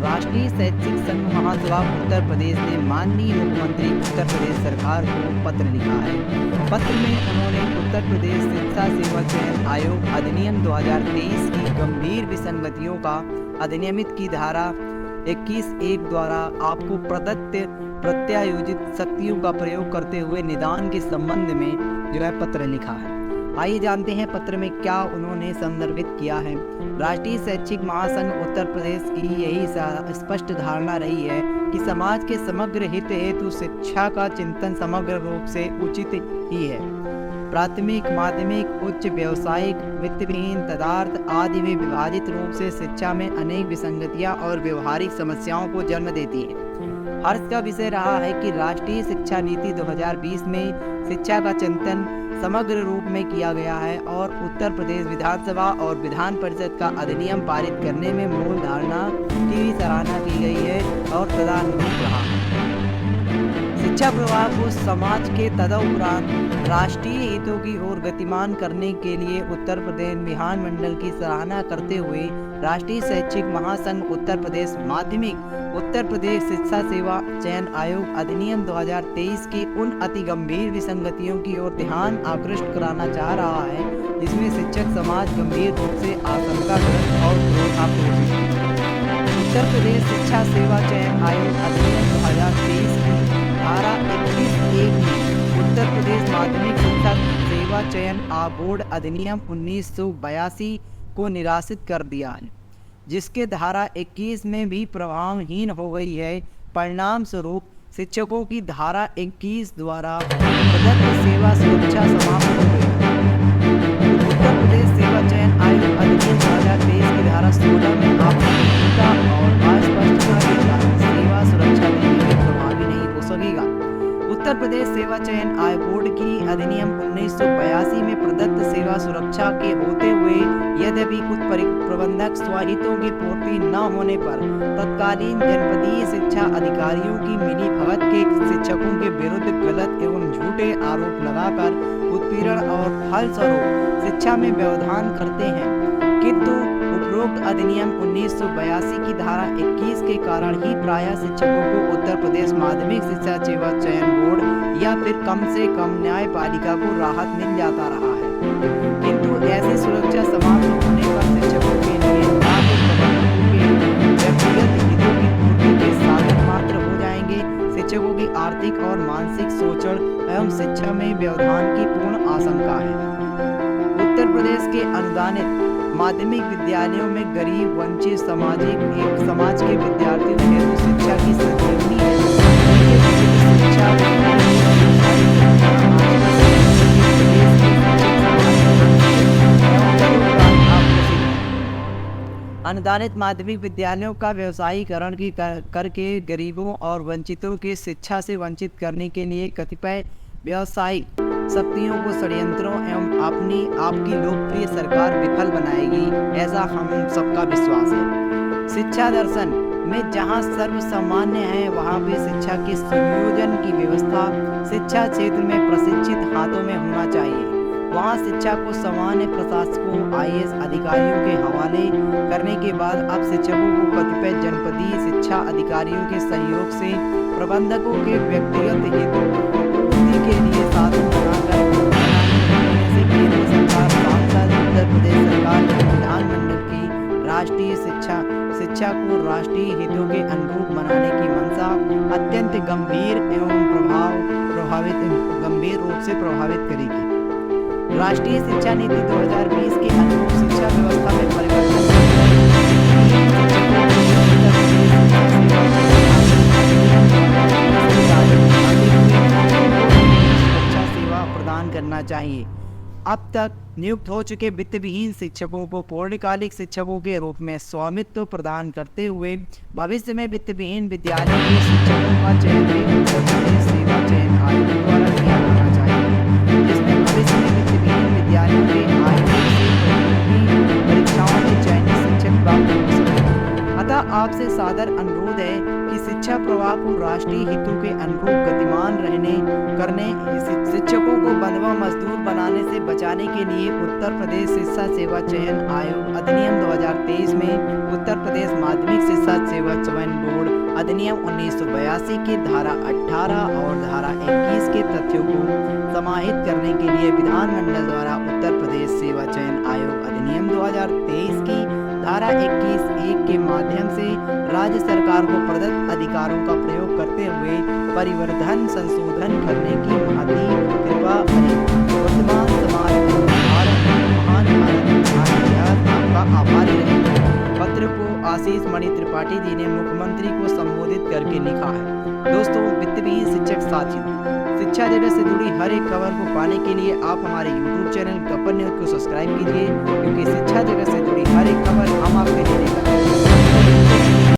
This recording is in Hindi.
राष्ट्रीय शैक्षिक संघ महासभा उत्तर प्रदेश ने माननीय मुख्यमंत्री उत्तर प्रदेश सरकार को पत्र लिखा है। पत्र में उन्होंने उत्तर प्रदेश शिक्षा सेवा चयन आयोग अधिनियम 2023 की गंभीर विसंगतियों का अधिनियमित की धारा 21(1) द्वारा आपको प्रदत्त प्रत्यायोजित शक्तियों का प्रयोग करते हुए निदान के संबंध में पत्र लिखा है। आइए जानते हैं पत्र में क्या उन्होंने संदर्भित किया है। राष्ट्रीय शैक्षिक महासंघ उत्तर प्रदेश की यही स्पष्ट धारणा रही है कि समाज के समग्र हित हेतु शिक्षा का चिंतन समग्र रूप से उचित ही है। प्राथमिक, माध्यमिक, उच्च, व्यावसायिक, वित्तविहीन, तदार्थ आदि में विभाजित रूप से शिक्षा में अनेक विसंगतियां और व्यवहारिक समस्याओं को जन्म देती है। हर्ष का विषय रहा है कि राष्ट्रीय शिक्षा नीति 2020 में शिक्षा का चिंतन समग्र रूप में किया गया है और उत्तर प्रदेश विधानसभा और विधान परिषद का अधिनियम पारित करने में मूल धारणा की भी सराहना की गई है और तदनुरूप रहा है। शिक्षा प्रवाह को समाज के तदुपरांत राष्ट्रीय हितों की ओर गतिमान करने के लिए उत्तर प्रदेश विधानमंडल की सराहना करते हुए राष्ट्रीय शैक्षिक महासंघ उत्तर प्रदेश माध्यमिक उत्तर प्रदेश शिक्षा सेवा चयन आयोग अधिनियम 2023 की उन अति गंभीर विसंगतियों की ओर ध्यान आकृष्ट कराना चाह रहा है जिसमें शिक्षक समाज गंभीर रूप से आशंकाग्रस्त और क्रोधान्वित है। उत्तर प्रदेश शिक्षा सेवा चयन आयोग अधिनियम 2023 की धारा 21(1) में उत्तर प्रदेश माध्यमिक शिक्षा सेवा चयन बोर्ड अधिनियम 1982 को निराशित कर दिया है, जिसके धारा 21 में भी प्रभावहीन हो गई है। परिणाम स्वरूप शिक्षकों की धारा 21 द्वारा प्रदत्त सेवा सुरक्षा समाप्त हो गई। उत्तर प्रदेश सेवा चयन आयोग अधिनियम 2023 की धारा 16 में आपका और अस्पष्टता के कारण सेवा सुरक्षा देने में प्रभावी नहीं हो सकेगा। उत्तर प्रदेश सेवा चयन आयोग बोर्ड की अधिनियम 1982 में प्रदत्त सेवा सुरक्षा के होते हुए यद्यपि कुछ प्रबंधक स्वहितों की पूर्ति न होने पर तत्कालीन जनपदीय शिक्षा अधिकारियों की मिलीभगत के शिक्षकों के विरुद्ध गलत एवं झूठे आरोप लगाकर उत्पीड़न और फलस्वरूप शिक्षा में व्यवधान करते हैं, किंतु उपरोक्त अधिनियम 1982 की धारा 21 के कारण ही प्रायः शिक्षकों को उत्तर प्रदेश माध्यमिक शिक्षा सेवा चयन बोर्ड या फिर कम से कम न्यायपालिका को राहत मिल जाता रहा है। किंतु ऐसी सुरक्षा समाप्त होने पर शिक्षकों के लिए व्यक्तिगत हितों की पूर्ति के साधन मात्र हो जाएंगे। शिक्षकों की आर्थिक और मानसिक शोषण एवं शिक्षा में व्यवधान की पूर्ण आशंका है। उत्तर प्रदेश के अनुदानित माध्यमिक विद्यालयों में गरीब, वंचित समाज के विद्यार्थियों हेतु शिक्षा की संजीवनी है। अनुदानित माध्यमिक विद्यालयों का व्यवसायीकरण करके गरीबों और वंचितों की शिक्षा से वंचित करने के लिए कतिपय व्यवसायिक शक्तियों को षड्यंत्रों एवं आपकी लोकप्रिय सरकार विफल बनाएगी, ऐसा हम सबका विश्वास है। शिक्षा दर्शन में जहां सर्वसामान्य है वहां भी शिक्षा के संयोजन की व्यवस्था शिक्षा क्षेत्र में प्रशिक्षित हाथों में होना चाहिए। वहां शिक्षा को सामान्य प्रशासकों IAS अधिकारियों के हवाले करने के बाद अब शिक्षकों को कतिपय जनपदीय शिक्षा अधिकारियों के सहयोग से प्रबंधकों के व्यक्तिगत हितों के लिए साधन बनाकर केंद्र सरकार, सांसद, उत्तर प्रदेश सरकार के विधानमंडल की राष्ट्रीय शिक्षा को राष्ट्रीय हितों के अनुरूप बनाने की मंशा अत्यंत गंभीर रूप से प्रभावित करेगी। राष्ट्रीय शिक्षा नीति 2020 के अनुरूप शिक्षा व्यवस्था में परिवर्तन करना चाहिए। अब तक नियुक्त हो चुके वित्तविहीन शिक्षकों को पूर्णकालिक शिक्षकों के रूप में स्वामित्व प्रदान करते हुए भविष्य में वित्तविहीन विद्यालयों के शिक्षकों का चयन भी उत्तर प्रदेश सेवा चयन आयोग द्वारा किया जाना चाहिए, जिसमें भविष्य में वित्तविहीन विद्यालयों के आयोग से परीक्षाओं में चयनित शिक्षक प्राप्त हो सके। अतः आपसे सादर अनुरोध है कि शिक्षा प्रवाह को राष्ट्रीय हितों के अनुरूप गतिमान करने शिक्षकों को बंधुआ मजदूर बनाने से बचाने के लिए उत्तर प्रदेश शिक्षा सेवा चयन आयोग अधिनियम 2023 में उत्तर प्रदेश माध्यमिक शिक्षा सेवा चयन बोर्ड अधिनियम 1982 की धारा 18 और धारा 21 के तथ्यों को समाहित करने के लिए विधानमंडल द्वारा उत्तर प्रदेश सेवा चयन आयोग अधिनियम 2023 की धारा 21(1) के माध्यम से राज्य सरकार को प्रदत्त अधिकारों का प्रयोग करते हुए परिवर्धन संशोधन करने की महती कृपा करें। वर्तमान समाज को भारत महान आपका आभारी रहेगा। पत्र को आशीष मणि त्रिपाठी जी ने मुख्यमंत्री को संबोधित करके लिखा है। दोस्तों, वित्तविहीन शिक्षक साथियों, शिक्षा जगत से जुड़ी हर एक खबर को पाने के लिए आप हमारे YouTube चैनल गब्बर न्यूज को सब्सक्राइब कीजिए, क्योंकि शिक्षा जगत से जुड़ी हर एक खबर हम आपके लिए लेकर